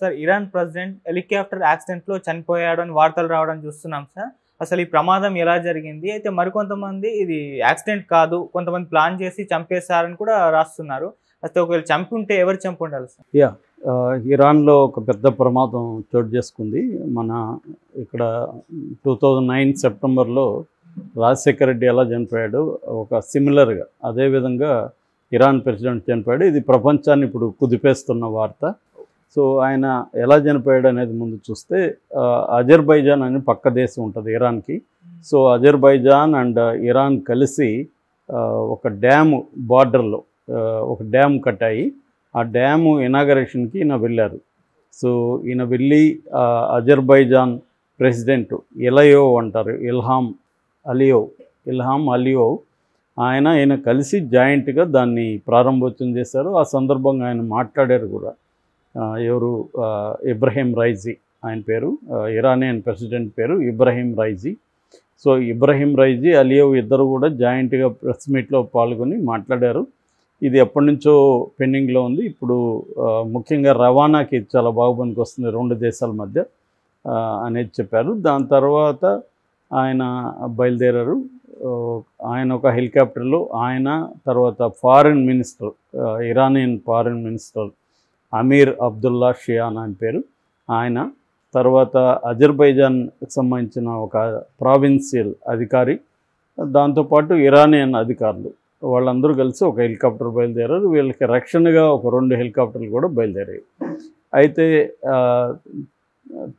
Sir Iran president helicopter యాక్సిడెంట్లో చనిపోయాడు అని వార్తలు రావడం చూస్తున్నాం సార్. అసలు ఈ ప్రమాదం ఎలా జరిగింది? అయితే మరికొంతమంది ఇది యాక్సిడెంట్ కాదు, కొంతమంది ప్లాన్ చేసి చంపేశారని కూడా రాస్తున్నారు. అయితే ఒకవేళ చంపి ఉంటే ఎవరు చంపి ఉండాలి సార్? ఇరాన్లో ఒక పెద్ద ప్రమాదం చోటు చేసుకుంది. మన ఇక్కడ 2009 సెప్టెంబర్లో రాజశేఖర్ రెడ్డి ఎలా చనిపోయాడు, ఒక సిమిలర్గా అదేవిధంగా ఇరాన్ ప్రెసిడెంట్ చనిపోయాడు. ఇది ప్రపంచాన్ని ఇప్పుడు కుదిపేస్తున్న వార్త. సో ఆయన ఎలా చనిపోయాడు అనేది ముందు చూస్తే, అజర్బైజాన్ అని పక్క దేశం ఉంటుంది ఇరాన్కి. సో అజర్బైజాన్ అండ్ ఇరాన్ కలిసి ఒక డ్యాము బార్డర్లో ఒక డ్యామ్ కట్టాయి. ఆ డ్యాము ఇనాగరేషన్కి ఈయన వెళ్ళారు. సో ఈయన వెళ్ళి అజర్బైజాన్ ప్రెసిడెంట్ ఇలయోవ్ అంటారు, ఇల్హాం అలియోవ్, ఆయన కలిసి జాయింట్గా దాన్ని ప్రారంభోత్సవం చేశారు. ఆ సందర్భంగా ఆయన మాట్లాడారు కూడా. ఎవరు, ఇబ్రహీం రైజీ ఆయన పేరు, ఇరానియన్ ప్రెసిడెంట్ పేరు ఇబ్రహీం రైజీ. సో ఇబ్రహీం రైజీ, అలియోవ్ ఇద్దరు కూడా జాయింట్గా ప్రెస్ మీట్లో పాల్గొని మాట్లాడారు. ఇది ఎప్పటి నుంచో పెండింగ్లో ఉంది. ఇప్పుడు ముఖ్యంగా రవాణాకి చాలా బాగా పనికి వస్తుంది రెండు దేశాల మధ్య అనేది చెప్పారు. దాని తర్వాత ఆయన బయలుదేరారు. ఆయన ఒక హెలికాప్టర్లో, ఆయన తర్వాత foreign minister, Iranian foreign minister Amir Abdollahian ఆయన పేరు, ఆయన తర్వాత అజర్బైజాన్కి సంబంధించిన ఒక ప్రావిన్షియల్ అధికారి, దాంతోపాటు ఇరానియన్ అధికారులు, వాళ్ళందరూ కలిసి ఒక హెలికాప్టర్ బయలుదేరారు. వీళ్ళకి రక్షణగా ఒక 2 హెలికాప్టర్లు కూడా బయలుదేరాయి. అయితే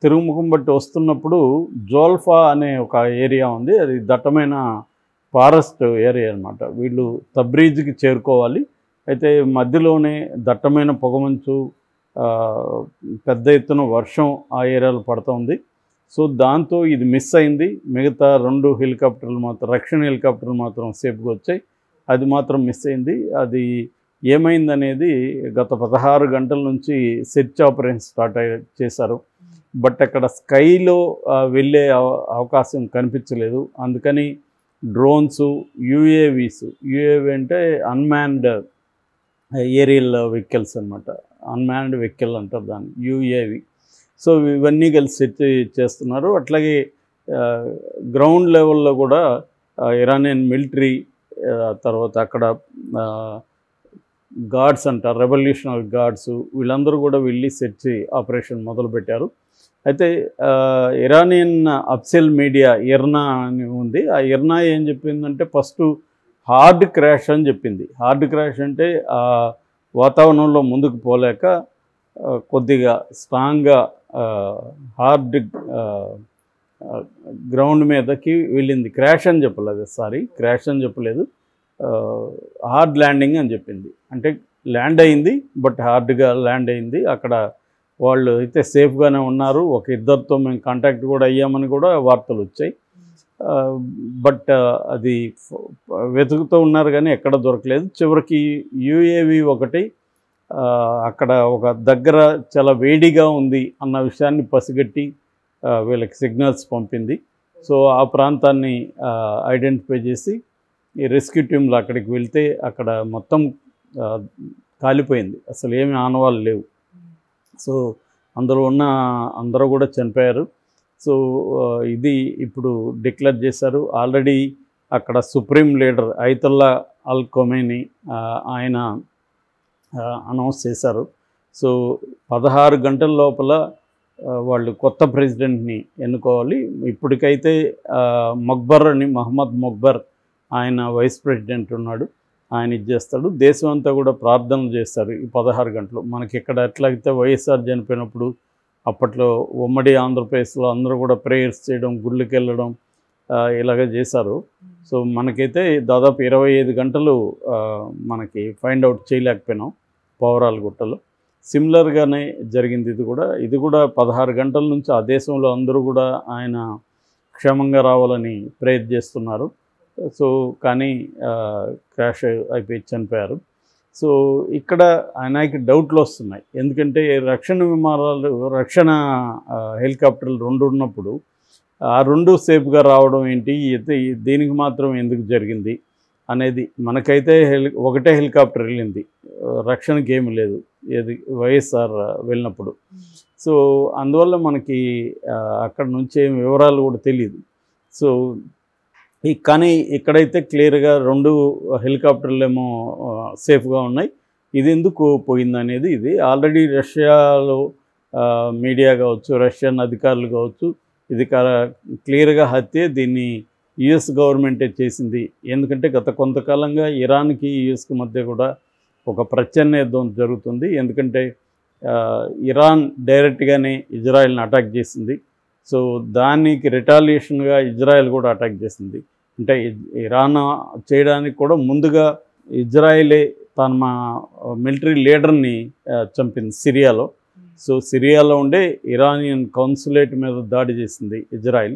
తిరుగుముఖం బట్టి వస్తున్నప్పుడు జోల్ఫా అనే ఒక ఏరియా ఉంది, అది దట్టమైన ఫారెస్ట్ ఏరియా అనమాట. వీళ్ళు తబ్రీజ్కి చేరుకోవాలి. అయితే మధ్యలోనే దట్టమైన పొగమంచు, పెద్ద ఎత్తున వర్షం ఆ ఏరియాలో పడుతుంది. సో దాంతో ఇది మిస్ అయింది. మిగతా 2 హెలికాప్టర్లు మాత్రం, రక్షణ హెలికాప్టర్లు మాత్రం సేఫ్గా వచ్చాయి. అది మాత్రం మిస్ అయింది. అది ఏమైందనేది గత 16 గంటల నుంచి సెర్చ్ ఆపరేషన్ స్టార్ట్ చేశారు. బట్ అక్కడ స్కైలో వెళ్ళే అవకాశం కనిపించలేదు. అందుకని డ్రోన్స్, యూఏవీ అంటే అన్మ్యాన్డ్ ఏరియల్ వెహికల్స్ అనమాట, అన్మ్యాన్డ్ వెహికల్ అంటారు దాన్ని, యూఏవీ. సో ఇవన్నీ కలిసి సెర్చ్ చేస్తున్నారు. అట్లాగే గ్రౌండ్ లెవెల్లో కూడా ఇరానియన్ మిలిటరీ, తర్వాత అక్కడ గార్డ్స్ అంటారు, రెవల్యూషనరీ గార్డ్స్, వీళ్ళందరూ కూడా వెళ్ళి సెర్చ్ ఆపరేషన్ మొదలుపెట్టారు. అయితే ఇరానియన్ అఫ్సియల్ మీడియా ఇర్నా అని ఉంది. ఆ ఇర్నా ఏం చెప్పిందంటే, ఫస్ట్ హార్డ్ క్రాష్ అని చెప్పింది. హార్డ్ క్రాష్ అంటే వాతావరణంలో ముందుకు పోలేక కొద్దిగా స్ట్రాంగ్గా హార్డ్ గ్రౌండ్ మీదకి వెళ్ళింది. క్రాష్ అని చెప్పలేదు, క్రాష్ అని చెప్పలేదు, హార్డ్ ల్యాండింగ్ అని చెప్పింది. అంటే ల్యాండ్ అయింది, బట్ హార్డ్గా ల్యాండ్ అయింది. అక్కడ వాళ్ళు అయితే సేఫ్గానే ఉన్నారు. ఒక ఇద్దరితో మేము కాంటాక్ట్ కూడా అయ్యామని కూడా వార్తలు వచ్చాయి. బట్ అది వెతుకుతూ ఉన్నారు కానీ ఎక్కడ దొరకలేదు. చివరికి యూఏవీ ఒకటి అక్కడ ఒక దగ్గర చాలా వేడిగా ఉంది అన్న విషయాన్ని పసిగట్టి వీళ్ళకి సిగ్నల్స్ పంపింది. సో ఆ ప్రాంతాన్ని ఐడెంటిఫై చేసి ఈ రెస్క్యూ టీంలు అక్కడికి వెళ్తే అక్కడ మొత్తం కాలిపోయింది, అసలు ఏమి ఆనవాళ్ళు లేవు. సో అందులో ఉన్న అందరూ కూడా చనిపోయారు. సో ఇది ఇప్పుడు డిక్లేర్ చేశారు. ఆల్రెడీ అక్కడ సుప్రీం లీడర్ అయతుల్లా అల్ ఖొమైనీ ఆయన అనౌన్స్ చేశారు. సో 16 గంటల లోపల వాళ్ళు కొత్త ప్రెసిడెంట్ని ఎన్నుకోవాలి. ఇప్పటికైతే మహమ్మద్ మొక్బర్ ఆయన వైస్ ప్రెసిడెంట్ ఉన్నాడు, ఆయన ఇచ్చేస్తాడు. దేశం అంతా కూడా ప్రార్థనలు చేస్తారు ఈ 16 గంటలు. మనకి ఇక్కడ ఎట్లయితే వైఎస్ఆర్ చనిపోయినప్పుడు అప్పట్లో ఉమ్మడి ఆంధ్రప్రదేశ్లో అందరూ కూడా ప్రేయర్స్ చేయడం, గుళ్ళకి వెళ్ళడం ఇలాగ చేశారు. సో మనకైతే దాదాపు 25 గంటలు మనకి ఫైండ్ అవుట్ చేయలేకపోయినాం పౌరాల గుట్టలో. సిమిలర్గానే జరిగింది ఇది కూడా 16 గంటల నుంచి ఆ దేశంలో అందరూ కూడా ఆయన క్షేమంగా రావాలని ప్రేయర్ చేస్తున్నారు. సో కానీ క్రాష్ అయిపోయి చనిపోయారు. సో ఇక్కడ ఆయనకి డౌట్లు వస్తున్నాయి. ఎందుకంటే రక్షణ హెలికాప్టర్లు 2 ఉన్నప్పుడు ఆ 2 సేఫ్గా రావడం ఏంటి, దీనికి మాత్రం ఎందుకు జరిగింది అనేది. మనకైతే ఒకటే హెలికాప్టర్ వెళ్ళింది, రక్షణకి ఏమి లేదు. ఏది వైఎస్ఆర్ వెళ్ళినప్పుడు. సో అందువల్ల మనకి అక్కడ నుంచి ఏం వివరాలు కూడా తెలియదు. సో కానీ ఇక్కడైతే క్లియర్గా 2 హెలికాప్టర్లు ఏమో సేఫ్గా ఉన్నాయి. ఇది ఎందుకు పోయిందనేది ఇది ఆల్రెడీ రష్యాలో మీడియా కావచ్చు, రష్యన్ అధికారులు కావచ్చు, ఇది క్లియర్గా హత్య, దీన్ని యుఎస్ గవర్నమెంటే చేసింది. ఎందుకంటే గత కొంతకాలంగా ఇరాన్కి యుఎస్కి మధ్య కూడా ఒక ప్రచ్ఛన్న యుద్ధం జరుగుతుంది. ఎందుకంటే ఇరాన్ డైరెక్ట్గానే ఇజ్రాయెల్ని అటాక్ చేసింది. సో దానికి రిటాలియేషన్గా ఇజ్రాయెల్ కూడా అటాక్ చేసింది. అంటే ఇరాన్ చేయడానికి కూడా ముందుగా ఇజ్రాయెలే తన మిలిటరీ లీడర్ని చంపింది సిరియాలో. సో సిరియాలో ఉండే ఇరానియన్ కౌన్సులేట్ మీద దాడి చేసింది ఇజ్రాయెల్.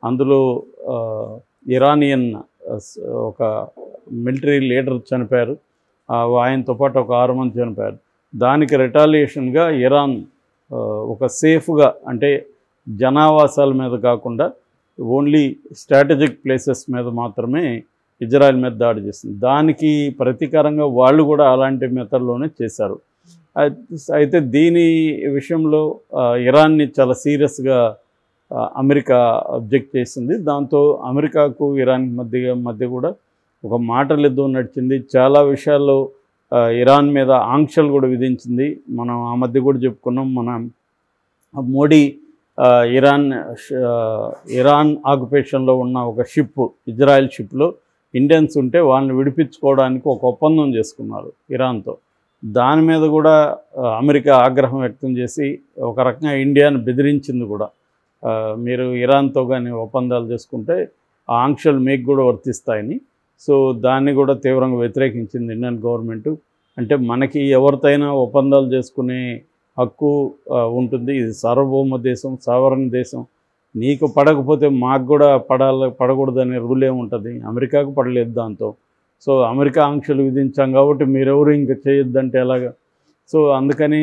అందులో ఇరానియన్ ఒక మిలిటరీ లీడర్ చనిపోయారు. ఆయనతో పాటు ఒక 6 మంది చనిపోయారు. దానికి రిటాలియేషన్గా ఇరాన్ ఒక సేఫ్గా, అంటే జనావాసాల మీద కాకుండా ఓన్లీ స్ట్రాటజిక్ ప్లేసెస్ మీద మాత్రమే ఇజ్రాయెల్ మీద దాడి చేసింది. దానికి ప్రతీకారంగా వాళ్ళు కూడా అలాంటి మెథడ్లోనే చేశారు. అయితే దీని విషయంలో ఇరాన్ని చాలా సీరియస్గా అమెరికా అబ్జెక్ట్ చేసింది. దాంతో అమెరికాకు ఇరాన్కి మధ్య కూడా ఒక మాటల యుద్ధం నడిచింది. చాలా విషయాల్లో ఇరాన్ మీద ఆంక్షలు కూడా విధించింది. మనం ఆ మధ్య కూడా చెప్పుకున్నాం. మన మోడీ ఇరాన్ ఆక్యుపేషన్లో ఉన్న ఒక షిప్, ఇజ్రాయెల్ షిప్లో ఇండియన్స్ ఉంటే వాళ్ళని విడిపించుకోవడానికి ఒక ఒప్పందం చేసుకున్నారు ఇరాన్తో. దాని మీద కూడా అమెరికా ఆగ్రహం వ్యక్తం చేసి ఒక రకంగా ఇండియాను బెదిరించింది కూడా. మీరు ఇరాన్తో కానీ ఒప్పందాలు చేసుకుంటే ఆ ఆంక్షలు మీకు కూడా వర్తిస్తాయని. సో దాన్ని కూడా తీవ్రంగా వ్యతిరేకించింది ఇండియన్ గవర్నమెంటు. అంటే మనకి ఎవరితోనైనా ఒప్పందాలు చేసుకునే హక్కు ఉంటుంది. ఇది సార్వభౌమ దేశం, సావరణ దేశం. నీకు పడకపోతే మాకు కూడా పడకూడదనే రూల్ ఏముంటుంది? అమెరికాకు పడలేదు దాంతో. సో అమెరికా ఆంక్షలు విధించాం కాబట్టి మీరెవరు ఇంకా చేయొద్దంటే ఎలాగా? సో అందుకని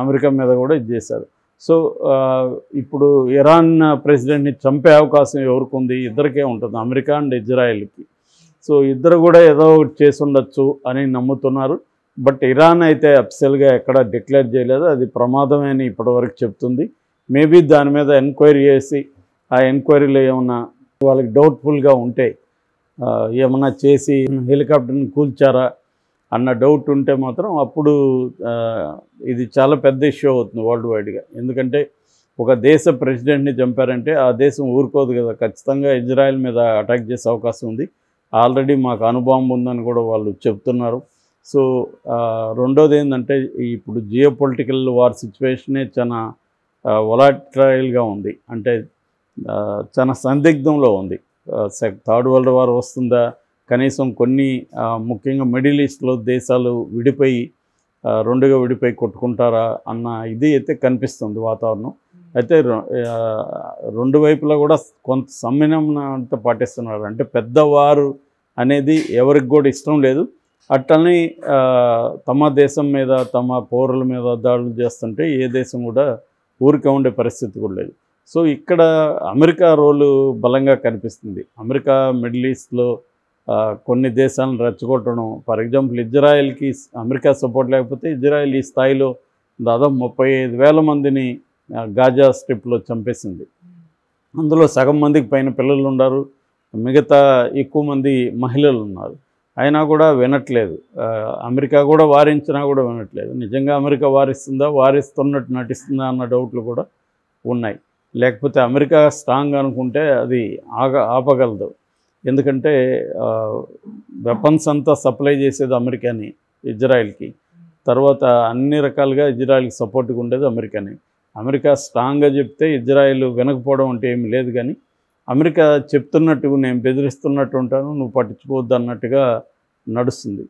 అమెరికా మీద కూడా ఇది చేశారు. సో ఇప్పుడు ఇరాన్ ప్రెసిడెంట్ని చంపే అవకాశం ఎవరికి ఉంది? ఇద్దరికే ఉంటుంది, అమెరికా అండ్ ఇజ్రాయెల్కి. సో ఇద్దరు కూడా ఏదో ఒకటి చేసి ఉండొచ్చు అని నమ్ముతున్నారు. బట్ ఇరాన్ అయితే అఫిషియల్గా ఎక్కడ డిక్లేర్ చేయలేదు. అది ప్రమాదమే అని ఇప్పటివరకు చెప్తుంది. మేబీ దాని మీద ఎంక్వైరీ చేసి ఆ ఎంక్వైరీలో ఏమన్నా వాళ్ళకి డౌట్ఫుల్గా ఉంటే, ఏమన్నా చేసి హెలికాప్టర్ని కూల్చారా అన్న డౌట్ ఉంటే మాత్రం అప్పుడు ఇది చాలా పెద్ద ఇష్యూ అవుతుంది వరల్డ్ వైడ్గా. ఎందుకంటే ఒక దేశ ప్రెసిడెంట్ని చంపారంటే ఆ దేశం ఊరుకోదు కదా, ఖచ్చితంగా ఇజ్రాయెల్ మీద అటాక్ చేసే అవకాశం ఉంది. ఆల్రెడీ మాకు అనుభవం ఉందని కూడా వాళ్ళు చెప్తున్నారు. సో రెండోది ఏంటంటే ఇప్పుడు జియో పొలిటికల్ వార్ సిచ్యువేషనే చాలా వొలాటైల్గా ఉంది. అంటే చాలా సందిగ్ధంలో ఉంది. థర్డ్ వరల్డ్ వార్ వస్తుందా, కనీసం కొన్ని ముఖ్యంగా మిడిల్ ఈస్ట్లో దేశాలు రెండుగా విడిపోయి కొట్టుకుంటారా అన్న ఇది అయితే కనిపిస్తుంది వాతావరణం. అయితే రెండు వైపులా కూడా కొంత సంయమనంతో పాటిస్తున్నారు. అంటే పెద్దవారు అనేది ఎవరికి కూడా ఇష్టం లేదు. అట్లని తమ దేశం మీద తమ పౌరుల మీద దాడులు చేస్తుంటే ఏ దేశం కూడా ఊరికే ఉండే పరిస్థితి కూడా లేదు. సో ఇక్కడ అమెరికా రోలు బలంగా కనిపిస్తుంది. అమెరికా మిడిల్ ఈస్ట్లో కొన్ని దేశాలను రెచ్చగొట్టడం, ఫర్ ఎగ్జాంపుల్ ఇజ్రాయెల్కి అమెరికా సపోర్ట్ లేకపోతే ఇజ్రాయెల్ ఈ స్థాయిలో దాదాపు 35,000 మందిని గాజా స్ట్రిప్లో చంపేసింది. అందులో సగం మందికి పైన పిల్లలు ఉన్నారు, మిగతా ఎక్కువ మంది మహిళలు ఉన్నారు. అయినా కూడా వినట్లేదు. అమెరికా కూడా వారించినా కూడా వినట్లేదు. నిజంగా అమెరికా వారిస్తుందా, వారిస్తున్నట్టు నటిస్తుందా అన్న డౌట్లు కూడా ఉన్నాయి. లేకపోతే అమెరికా స్ట్రాంగ్ అనుకుంటే అది ఆపగలదు. ఎందుకంటే వెపన్స్ అంతా సప్లై చేసేది అమెరికాని ఇజ్రాయెల్కి. తర్వాత అన్ని రకాలుగా ఇజ్రాయెల్కి సపోర్ట్గా ఉండేది అమెరికాని. అమెరికా స్ట్రాంగ్గా చెప్తే ఇజ్రాయెల్ వినకపోవడం అంటే ఏమి లేదు. కానీ అమెరికా చెప్తున్నట్టు నేను బెదిరిస్తున్నట్టు ఉంటాను, నువ్వు పట్టించుకోవద్దు అన్నట్టుగా నడుస్తుంది.